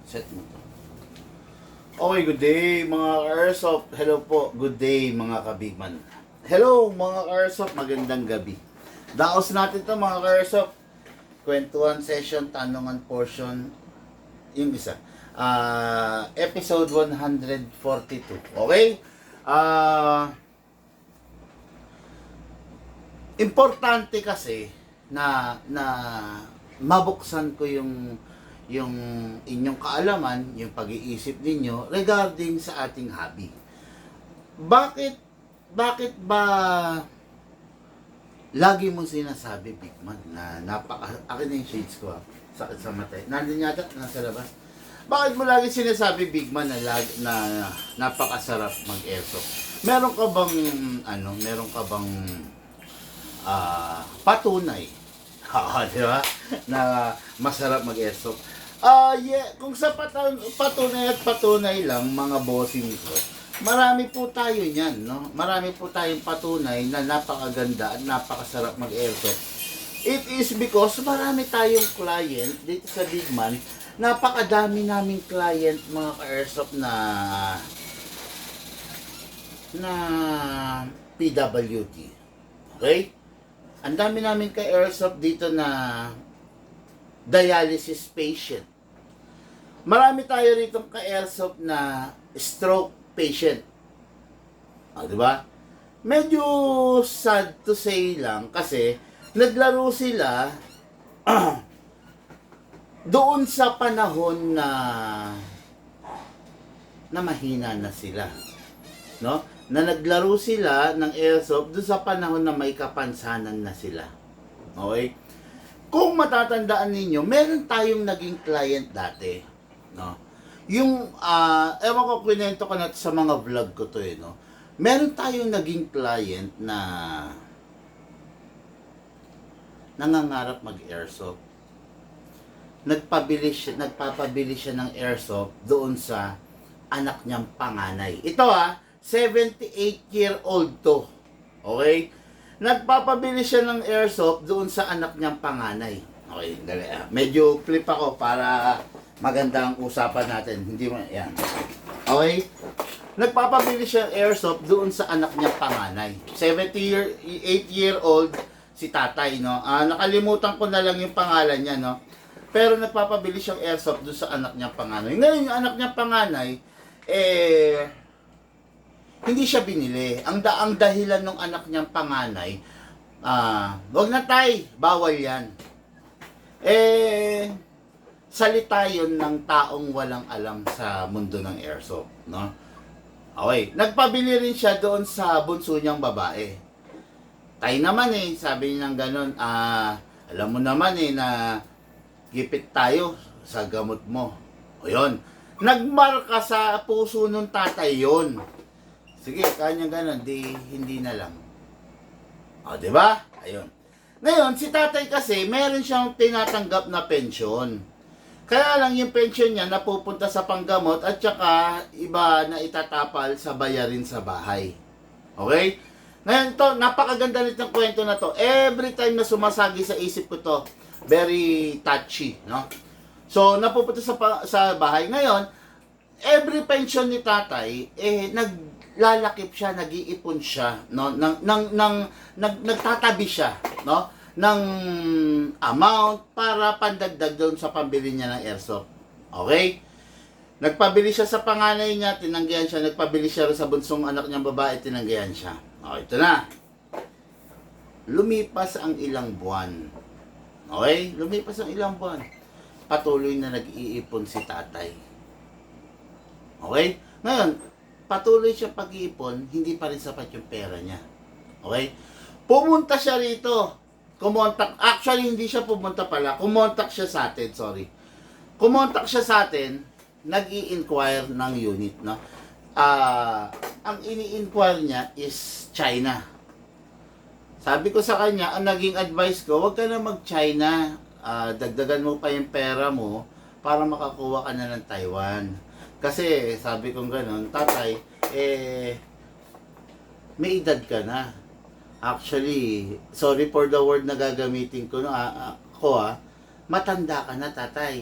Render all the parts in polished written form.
Set mo to. Okay, good day mga ka-airsoft. Hello po, good day mga kabigman. Hello mga ka-airsoft, magandang gabi. Daos natin to mga ka-airsoft. Kwentuhan session, tanungan portion, yung isa. Episode 142. Okay? Importante kasi na mabuksan ko yung inyong kaalaman, yung pag-iisip ninyo regarding sa ating hobby. Bakit ba lagi mong sinasabi, Big Man, na akin na yung shades ko, sakit sa mata. Nandun yata, nasa labas. Bakit mo lagi sinasabi, Big Man, na napakasarap mag-airsoft? Meron ka bang patunay? Di ba? Na masarap mag-airsoft. Kung sa patunay lang, mga bossing ko, marami po tayo niyan, no? Marami po tayong patunay na napakaganda at napakasarap mag-airsoft. It is because marami tayong client dito sa Big Man. Napakadami naming client, mga ka-airsoft na PWD. Okay? Ang dami namin ka-airsoft dito na dialysis patient. Marami tayo rito ka-airsoft na stroke patient. Di ba? Medyo sad to say lang kasi naglaro sila doon sa panahon na mahina na sila. No? Na naglaro sila ng airsoft doon sa panahon na may kapansanan na sila. Okay? Kung matatandaan ninyo, meron tayong naging client dati. No? Yung, ewan ko, kwento ko na sa mga vlog ko to no? Meron tayong naging client na nangangarap mag-airsoft. Nagpapabili siya ng airsoft doon sa anak niyang panganay. Ito 78-year-old to. Okay? Nagpapabili siya ng airsoft doon sa anak niyang panganay. Okay, dali. Medyo flip ako para maganda ang usapan natin. Hindi mo, yan. Okay? Nagpapabili siya ng airsoft doon sa anak niyang panganay. 78-year-old si tatay, no? Nakalimutan ko na lang yung pangalan niya, no? Pero nagpapabili siyang airsoft doon sa anak niyang panganay. Ngayon, yung anak niyang panganay, hindi siya binili. Ang dahilan ng anak niyang panganay, wag na tay, bawal yan. Salita yun ng taong walang alam sa mundo ng airsoft, no? Okay, nagpabili rin siya doon sa bunso niyang babae. Tay naman sabi niya ng ganun, alam mo naman na gipit tayo sa gamot mo. O yun, nagmarka sa puso ng tatay yun. Sige, kanya ganun, hindi na lang. O, di ba? Ayun. Ngayon, si tatay kasi, meron siyang tinatanggap na pensyon. Kaya lang yung pensyon niya napupunta sa panggamot at saka iba na itatapal sa bayarin sa bahay. Okay? Ngayon to, napakaganda nitong kwento na to. Every time na sumasagi sa isip ko to, very touchy, no? So, napupunta sa bahay. Ngayon, every pension ni tatay, naglalakip siya, nag-iipon siya, no? Nagtatabi siya, no? Ng amount para pandagdag doon sa pambili niya ng airsoft. Okay? Nagpabili siya sa panganay niya, tinanggihan siya. Nagpabili siya sa bunsong anak niyang babae, tinanggihan siya. Okay, ito na. Lumipas ang ilang buwan. Okay? Lumipas ang ilang buwan. Patuloy na nag-iipon si tatay. Okay? Ngayon, patuloy siya pag-iipon, hindi pa rin sapat yung pera niya. Okay? Pumunta siya rito. Actually, hindi siya pumunta pala. Kumontak siya sa atin, sorry. Kumontak siya sa atin, nag-i-inquire ng unit, no? Ang ini-inquire niya is China. Sabi ko sa kanya, ang naging advice ko, huwag ka na mag-China. Dagdagan mo pa yung pera mo para makakuha ka na ng Taiwan. Kasi, sabi kong gano'n, tatay, may edad ka na. Actually, sorry for the word na gagamitin ko, matanda ka na, tatay.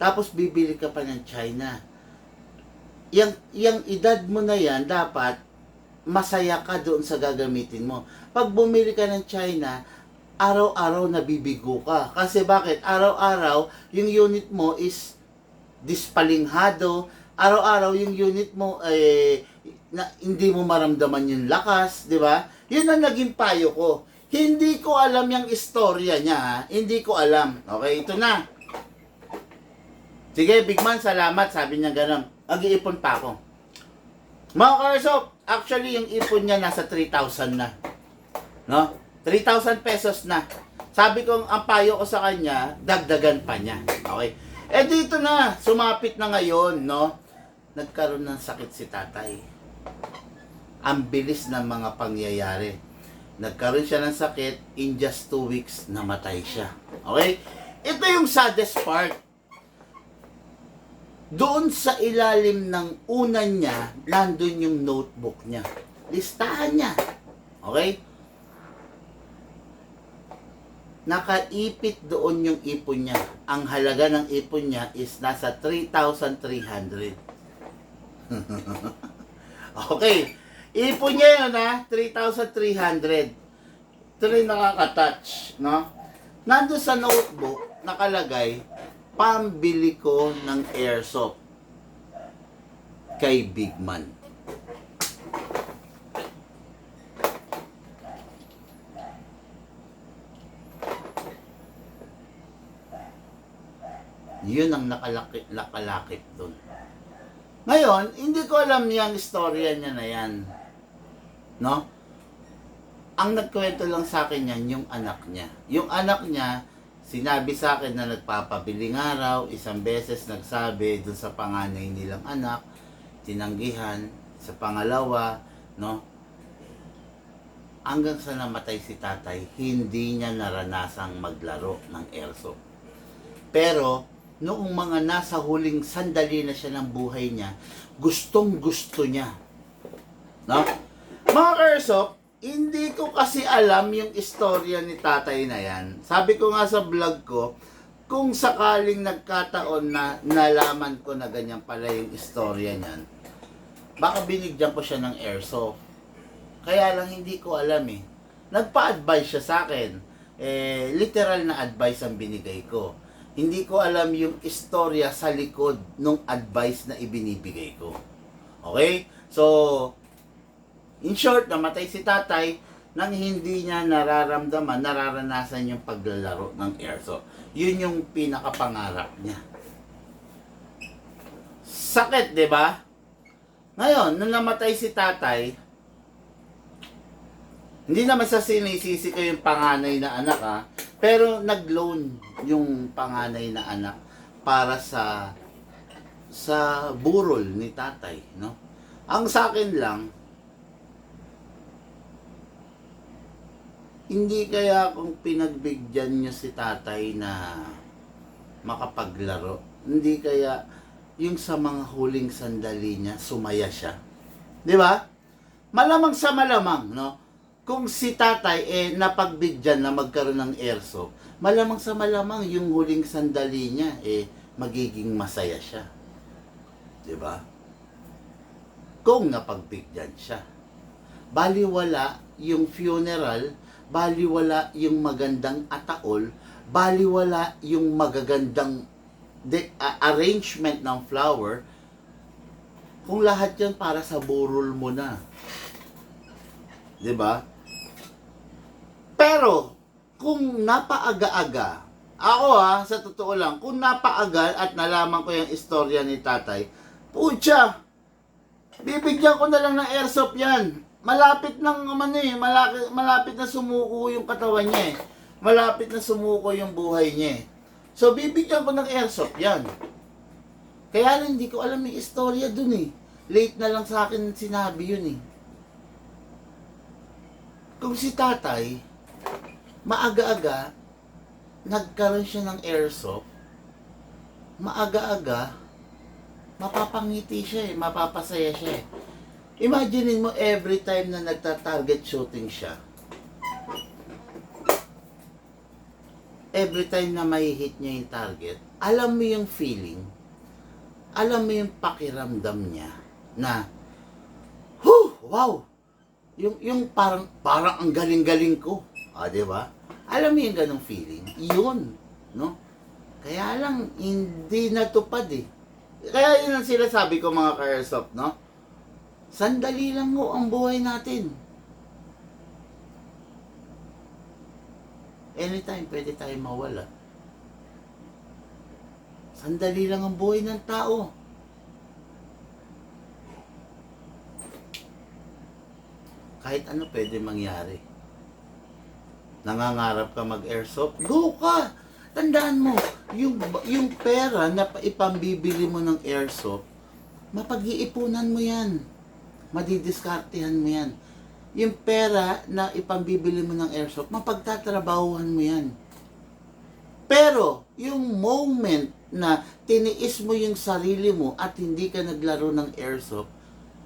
tapos bibili ka pa ng China. Yang edad mo na yan, dapat masaya ka doon sa gagamitin mo. Pag bumili ka ng China, araw-araw nabibigo ka. Kasi bakit? Araw-araw, yung unit mo is dispalinghado. Araw-araw, yung unit mo, hindi mo maramdaman yung lakas, di ba? Yun ang naging payo ko. Hindi ko alam yung istorya niya, ha? Hindi ko alam. Okay, ito na. Sige, Big Man, salamat. Sabi niya gano'n. Mag-iipon pa ako. Mga Karsop, actually, yung ipon niya nasa 3,000 na. No? 3,000 pesos na. Sabi ko, ang payo ko sa kanya, dagdagan pa niya. Okay? Eh, dito na. Sumapit na ngayon, no? Nagkaroon ng sakit si tatay. Ang bilis ng mga pangyayari. Nagkaroon siya ng sakit, in just 2 weeks, namatay siya. Okay? Ito yung saddest part. Doon sa ilalim ng unan niya, nandun yung notebook niya. Listahan niya. Okay? Nakaipit doon yung ipon niya. Ang halaga ng ipon niya is nasa 3,300. Okay. Ipon niya yun, ha? 3,300. Ito rin nakaka-touch, no? Nandun sa notebook, nakalagay, pambili ko ng airsoft kay Big Man. Yun ang nakalakip doon. Ngayon, hindi ko alam yung istorya niya na yan. No? Ang nagkwento lang sa akin yan, yung anak niya. Yung anak niya, sinabi sa akin na nagpapabiling araw, isang beses nagsabi dun sa panganay nilang anak, tinanggihan, sa pangalawa, no? Hanggang sa namatay si tatay, hindi niya naranasang maglaro ng airsoft. Pero, noong mga nasa huling sandali na siya ng buhay niya, gustong-gusto niya. No? Mga airsoft, hindi ko kasi alam yung istorya ni tatay na yan. Sabi ko nga sa vlog ko, kung sakaling nagkataon na nalaman ko na ganyan pala yung istorya niyan, baka binigyan ko siya ng airsoft. Kaya lang hindi ko alam eh. Nagpa-advise siya sa akin. Literal na advice ang binigay ko. Hindi ko alam yung istorya sa likod ng advice na ibinibigay ko. Okay? So, in short, namatay si tatay nang hindi niya nararanasan yung paglalaro ng airsoft. Yun yung pinakapangarap niya. Sakit, di ba? Ngayon, nung namatay si tatay, hindi naman sa sinisisi ko yung panganay na anak, ha? Pero nag-loan yung panganay na anak para sa burol ni tatay, no? Ang sa akin lang, hindi kaya kung pinagbigyan niyo si tatay na makapaglaro, hindi kaya yung sa mga huling sandali niya, sumaya siya. Di ba? Malamang sa malamang, no? Kung si tatay napagbigyan na magkaroon ng airsoft, malamang sa malamang yung huling sandali niya magiging masaya siya. 'Di ba? Kung napagbigyan siya. Baliwala yung funeral, baliwala yung magandang ataol, baliwala yung magagandang arrangement ng flower, kung lahat yan para sa burol mo na. 'Di ba? Pero, kung napaaga-aga, ako sa totoo lang, kung napaaga at nalaman ko yung istorya ni tatay, putya, bibigyan ko na lang ng airsoft yan. Malapit na sumuko yung katawan niya eh. Malapit na sumuko yung buhay niya eh. So, bibigyan ko ng airsoft yan. Kaya lang, hindi ko alam yung istorya dun eh. Late na lang sa akin sinabi yun eh. Kung si tatay, maaga-aga, nagkaroon siya ng airsoft, maaga-aga, mapapangiti siya mapapasaya siya Imaginein mo every time na nagta-target shooting siya, every time na may hit niya yung target, alam mo yung feeling, alam mo yung pakiramdam niya na, wow! Yung parang ang galing-galing ko. Di ba? Alam mo yung ganong feeling? Yun, no? Kaya lang, hindi natupad eh. Kaya yun ang sinasabi ko mga ka-airsoft, no? Sandali lang ho ang buhay natin. Anytime, pwede tayong mawala. Sandali lang ang buhay ng tao. Kahit ano pwede mangyari. Nangangarap ka mag-airsoft, go ka! Tandaan mo, yung pera na ipambibili mo ng airsoft, mapag-iipunan mo yan. Madidiskartehan mo yan. Yung pera na ipambibili mo ng airsoft, mapagtatrabahuhan mo yan. Pero, yung moment na tiniis mo yung sarili mo at hindi ka naglaro ng airsoft,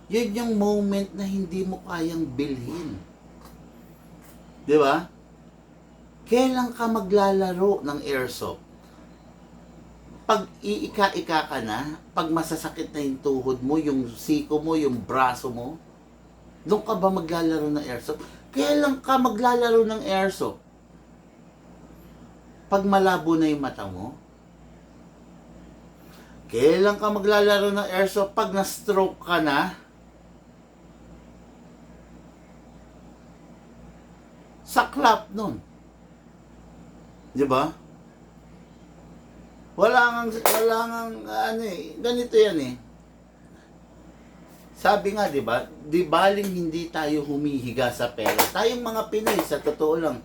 yun yung moment na hindi mo kayang bilhin. Di ba? Kailan ka maglalaro ng airsoft? Pag iika-ika ka na, pag masasakit na yung tuhod mo, yung siko mo, yung braso mo, doon ka ba maglalaro ng airsoft? Kailan ka maglalaro ng airsoft? Pag malabo na yung mata mo? Kailan ka maglalaro ng airsoft? Pag na-stroke ka na? Saklap nun. Di ba? Wala ngang ganito yan eh. Sabi nga, di ba? Di baling hindi tayo humihiga sa pera. Tayong mga Pinoy, sa totoo lang,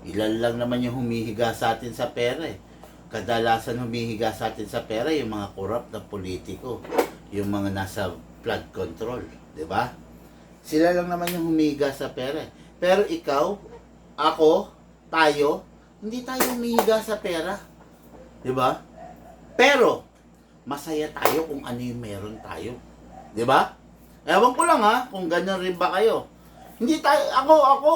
ilan lang naman yung humihiga sa atin sa pera eh. Kadalasan humihiga sa atin sa pera yung mga corrupt na politiko, yung mga nasa flood control, di ba? Sila lang naman yung humihiga sa pera eh. Pero ikaw, ako, tayo, hindi tayo humihiga sa pera. Di ba? Pero, masaya tayo kung ano yung meron tayo. Di ba? Ewan ko lang ha, kung ganyan rin ba kayo. Hindi tayo,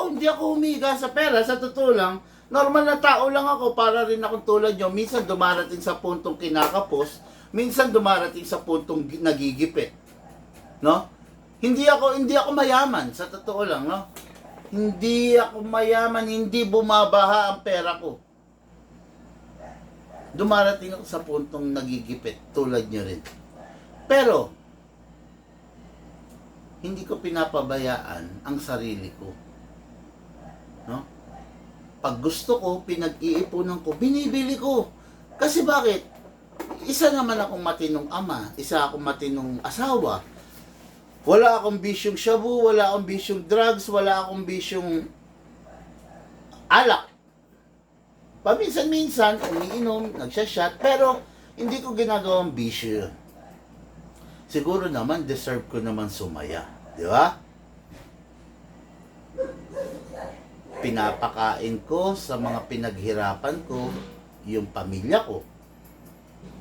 hindi ako humihiga sa pera. Sa totoo lang, normal na tao lang ako, para rin akong tulad nyo. Minsan dumarating sa puntong kinakapos, minsan dumarating sa puntong nagigipit. No? Hindi ako mayaman, sa totoo lang, no? Hindi ako mayaman, hindi bumabaha ang pera ko. Dumarating ako sa puntong nagigipit, tulad nyo rin. Pero, hindi ko pinapabayaan ang sarili ko. No? Pag gusto ko, pinag-iipunan ko, binibili ko. Kasi bakit? Isa naman akong matinong ama, isa akong matinong asawa. Wala akong bisyong shabu, wala akong bisyong drugs, wala akong bisyong alak. Paminsan-minsan, umiinom, nagsashot, pero hindi ko ginagawang bisyo yun. Siguro naman, deserve ko naman sumaya. Di ba? Pinapakain ko sa mga pinaghirapan ko, yung pamilya ko.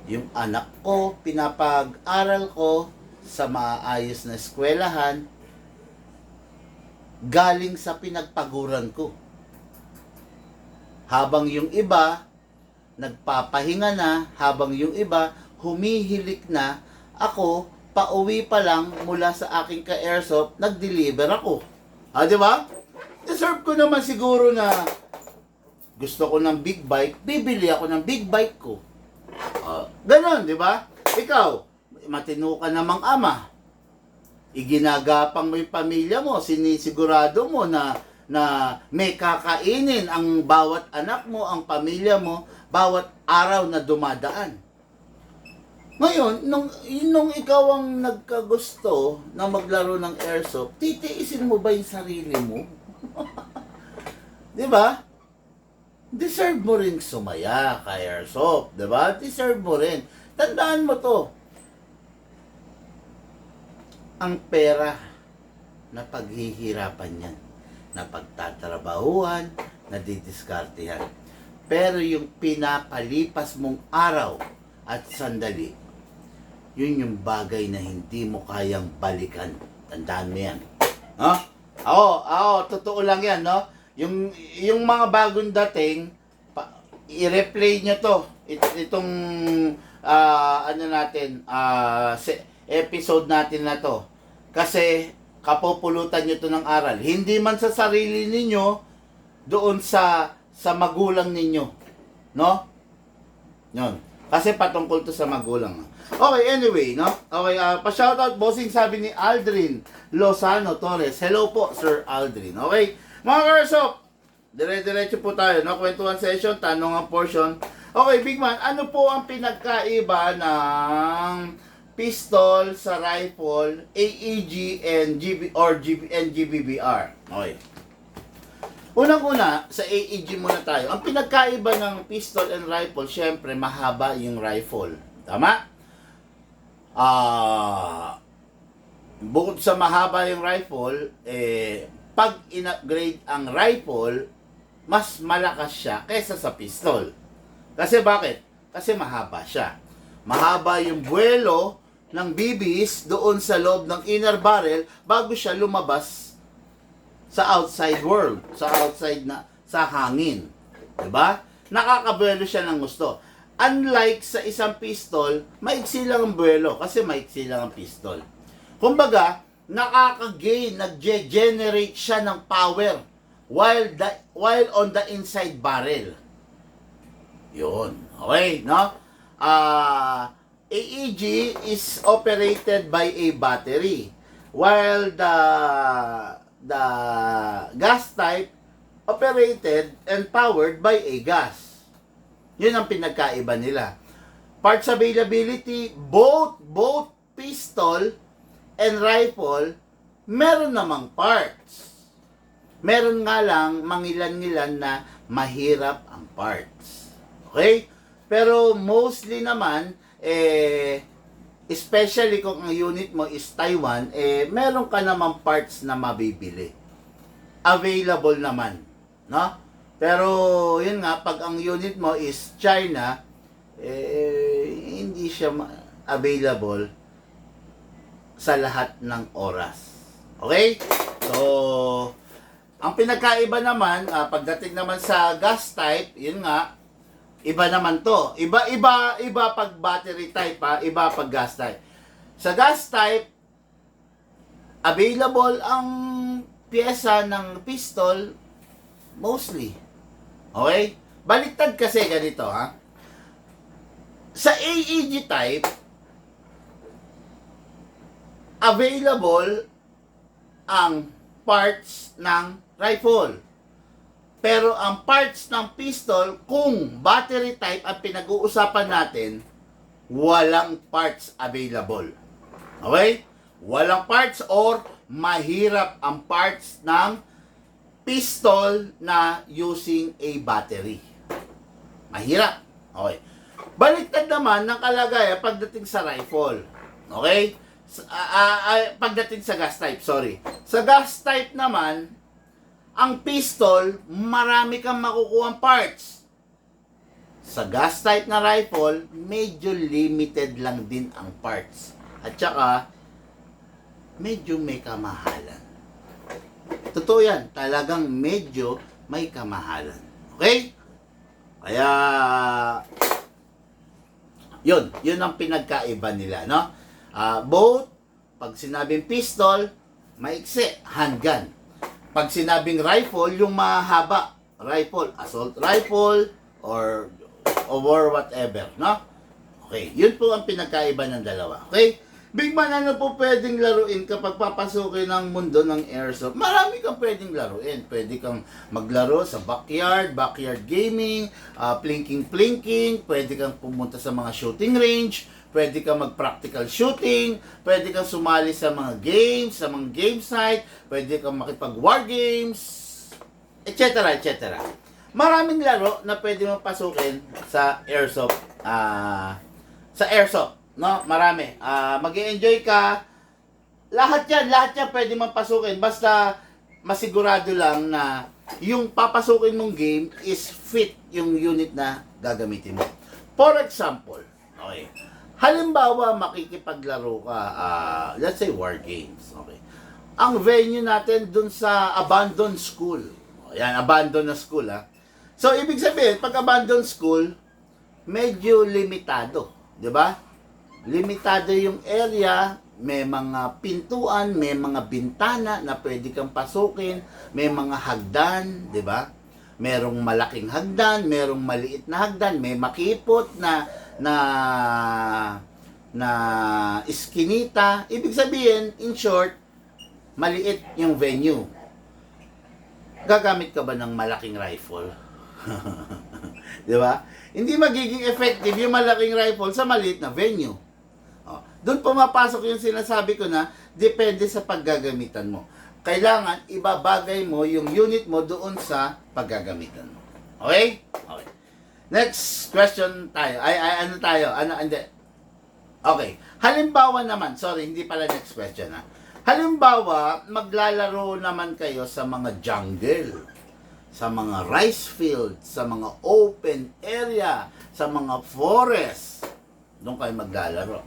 Yung anak ko, pinapag-aral ko sa maayos na eskwelahan, galing sa pinagpaguran ko. Habang yung iba, nagpapahinga na, habang yung iba, humihilik na, ako, pauwi pa lang mula sa aking ka-airsoft, nag-deliver ako. Di ba? Deserve ko naman siguro na gusto ko ng big bike, bibili ako ng big bike ko. Ganon, di ba? Ikaw, matino ka namang ama. Iginagapang mo yung pamilya mo, sinisigurado mo na may kakainin ang bawat anak mo, ang pamilya mo, bawat araw na dumadaan. Ngayon, nung ikaw ang nagkagusto na maglaro ng airsoft, titiisin mo ba yung sarili mo? Di ba? Deserve mo rin sumaya kay airsoft, di ba? Deserve mo rin. Tandaan mo to. Ang pera na paghihirapan yan, na pagtatrabahuan, na didiskartehan. Pero yung pinapalipas mong araw at sandali, yun yung bagay na hindi mo kayang balikan. Tandaan mo yan. Totoo lang yan, no? Yung mga bagong dating, i-replay nyo to. Itong ano natin, episode natin na to. Kasi kapupulutan nyo to ng aral. Hindi man sa sarili ninyo, doon sa magulang ninyo. No? Yun. Kasi patungkol to sa magulang. Okay, anyway, no? Okay, pa-shoutout, bossing, sabi ni Aldrin Lozano Torres. Hello po, Sir Aldrin. Okay, mga karsop, dire-diretso po tayo, no? Kwentuhan session, tanong ang portion. Okay, Big Man, ano po ang pinagkaiba ng pistol sa rifle, AEG and GBBR? Okay. Unang-una, sa AEG muna tayo. Ang pinagkaiba ng pistol and rifle, syempre, mahaba yung rifle. Tama? Bukod sa mahaba yung rifle, pag in-upgrade ang rifle, mas malakas siya kaysa sa pistol. Kasi bakit? Kasi mahaba siya. Mahaba yung buwelo ng BBs doon sa loob ng inner barrel bago siya lumabas sa outside world, sa outside na, sa hangin. Diba? Nakakabuelo siya ng gusto. Unlike sa isang pistol, maiksi lang ang buwelo kasi maiksi lang ang pistol. Kumbaga, nakaka-gain, nag-generate siya ng power while on the inside barrel. Yun. Okay, no? AEG is operated by a battery while the gas type operated and powered by a gas. Yun ang pinagkaiba nila. Parts availability, both pistol and rifle, meron namang parts. Meron nga lang mangilan-ngilan na mahirap ang parts. Okay? Pero mostly naman, especially kung ang unit mo is Taiwan, meron ka namang parts na mabibili. Available naman, no? Pero yun nga, pag ang unit mo is China, hindi siya available sa lahat ng oras. Okay? So, ang pinagkaiba naman, pagdating naman sa gas type, yun nga, iba naman to. Iba pag battery type, iba pag gas type. Sa gas type, available ang pyesa ng pistol mostly. Okay? Baliktad kasi ganito, ha? Sa AEG type, available ang parts ng rifle. Pero ang parts ng pistol, kung battery type ang pinag-uusapan natin, walang parts available. Okay? Walang parts or mahirap ang parts ng pistol na using a battery. Mahirap. Okay. Baliktad naman ng kalagayan pagdating sa rifle. Okay? Pagdating sa gas type, sorry. Sa gas type naman, ang pistol, marami kang makukuhang parts. Sa gas type na rifle, medyo limited lang din ang parts. At saka, medyo may kamahalan. Totoo yan, talagang medyo may kamahalan. Okay? Kaya, yun ang pinagkaiba nila, no? Both, pag sinabing pistol, maiksi, handgun. Pag sinabing rifle, yung mahaba, rifle, assault rifle, or whatever, no? Okay, yun po ang pinagkaiba ng dalawa. Okay? Big Man, ano po pwedeng laruin kapag papasukin ng mundo ng airsoft? Marami kang pwedeng laruin. Pwede kang maglaro sa backyard gaming, plinking, pwede kang pumunta sa mga shooting range, pwede kang mag-practical shooting, pwede kang sumali sa mga games, sa mga game site, pwede kang makipag-war games, etc. Maraming laro na pwede mong pasukin sa airsoft, no? Marami. Mag-i-enjoy ka. Lahat yan pwede mong pasukin. Basta masigurado lang na yung papasukin mong game is fit yung unit na gagamitin mo. For example, okay, halimbawa makikipaglaro ka, let's say war games. Okay. Ang venue natin dun sa abandoned school. Yan, abandoned na school, ha. So, ibig sabihin, pag abandoned school, medyo limitado. Di ba? Limitado yung area, may mga pintuan, may mga bintana na pwede kang pasukin, may mga hagdan, di ba? Merong malaking hagdan, merong maliit na hagdan, may makipot na iskinita. Ibig sabihin, in short, maliit yung venue. Gagamit ka ba ng malaking rifle? Di ba? Hindi magiging effective yung malaking rifle sa maliit na venue. Doon pumapasok yung sinasabi ko na depende sa paggagamitan mo. Kailangan ibabagay mo yung unit mo doon sa paggagamitan mo. Okay? Okay. Next question tayo. Ano tayo? Hindi. Okay. Halimbawa naman, sorry, hindi pala next question ha. Halimbawa, maglalaro naman kayo sa mga jungle, sa mga rice field, sa mga open area, sa mga forest. Doon kayo maglalaro.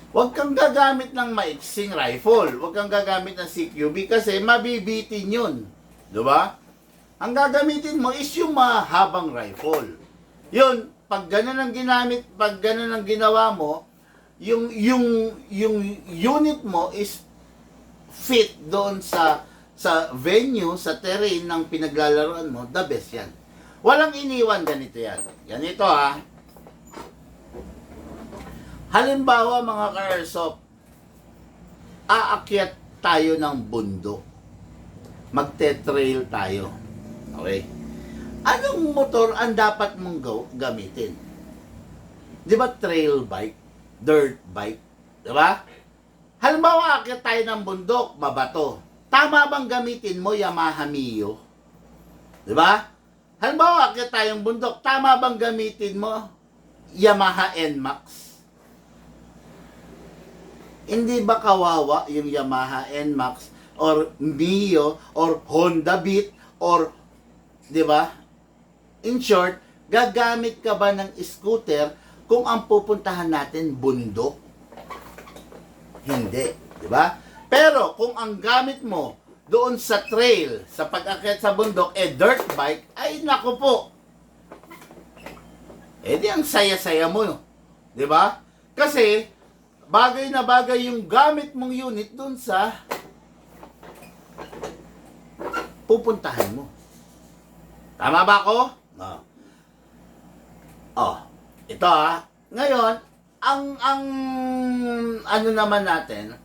Huwag kang gagamit ng maiksing rifle. Huwag kang gagamit ng CQB kasi mabibitin yun. Diba? Ang gagamitin mo is yung mahabang rifle. Yun, pag ganun ang ginamit, pag ganun ang ginawa mo, yung unit mo is fit doon sa venue, sa terrain ng pinaglalaroan mo, the best yan. Walang iniwan, ganito yan. Ganito ha. Halimbawa mga ka-airsoft, aakyat tayo ng bundok. Magte-trail tayo. Okay? Anong motor ang dapat mong gamitin? Di ba trail bike? Dirt bike? Di ba? Halimbawa, aakyat tayo ng bundok, mabato. Tama bang gamitin mo Yamaha Mio? Di ba? Halimbawa, aakyat tayong bundok, tama bang gamitin mo Yamaha NMAX? Hindi ba kawawa yung Yamaha NMAX or Mio or Honda Beat or, di ba? In short, gagamit ka ba ng scooter kung ang pupuntahan natin bundok? Hindi, di ba? Pero kung ang gamit mo doon sa trail, sa pag-akyat sa bundok, dirt bike, ay naku po. Di ang saya-saya mo, di ba? Kasi bagay na bagay yung gamit mong unit dun sa pupuntahan mo. Tama ba ako? No. Ito ha. Ngayon, ang ano naman natin,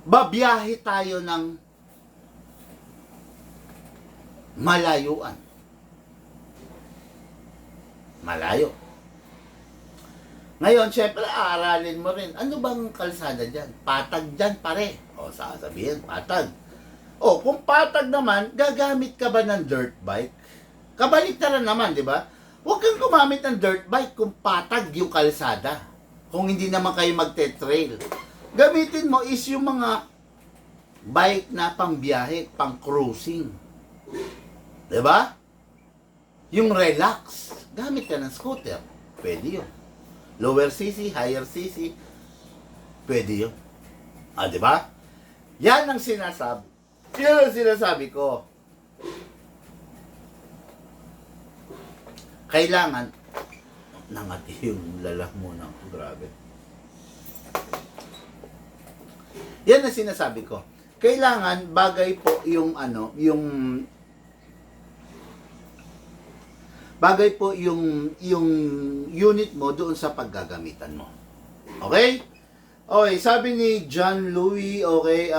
babiyahe tayo ng malayuan. Malayo. Ngayon, syempre, aaralin mo rin. Ano bang kalsada dyan? Patag dyan, pare. Sasabihin, patag. Kung patag naman, gagamit ka ba ng dirt bike? Kabaliktaran naman, di ba? Huwag kang gumamit ng dirt bike kung patag yung kalsada. Kung hindi naman kayo magte-trail. Gamitin mo is yung mga bike na pang-biyahe, pang-cruising. Di ba? Yung relax. Gamit ka ng scooter. Pwede yun. Lower CC, higher CC, pwede yun. Di ba? Yan ang sinasabi. Yan ang sinasabi ko. Kailangan, nangati yung lalah muna. Grabe. Yan ang sinasabi ko. Kailangan, bagay po yung bagay po yung unit mo doon sa paggagamitan mo. Okay? Okay, sabi ni John Louis, okay,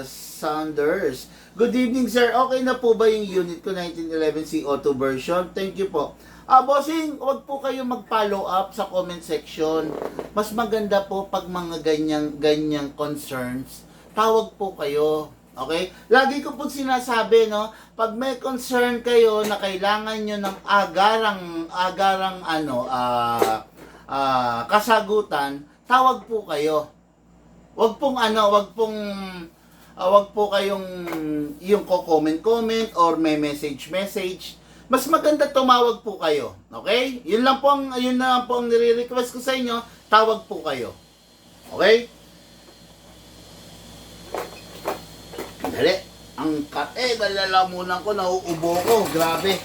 Sanders. Good evening, sir. Okay na po ba yung unit ko 1911C auto version? Thank you po. Bossing, huwag po kayo mag-follow up sa comment section. Mas maganda po pag mga ganyang concerns, tawag po kayo. Okay? Lagi ko po sinasabi, no, pag may concern kayo na kailangan nyo ng agarang kasagutan, tawag po kayo. Wag po kayong yung comment or may message. Mas maganda tumawag po kayo. Okay? Yun na po ang nire-request ko sa inyo, tawag po kayo. Okay? Dali. Ang kate, nalalamunan ko, nauubo ko. Grabe.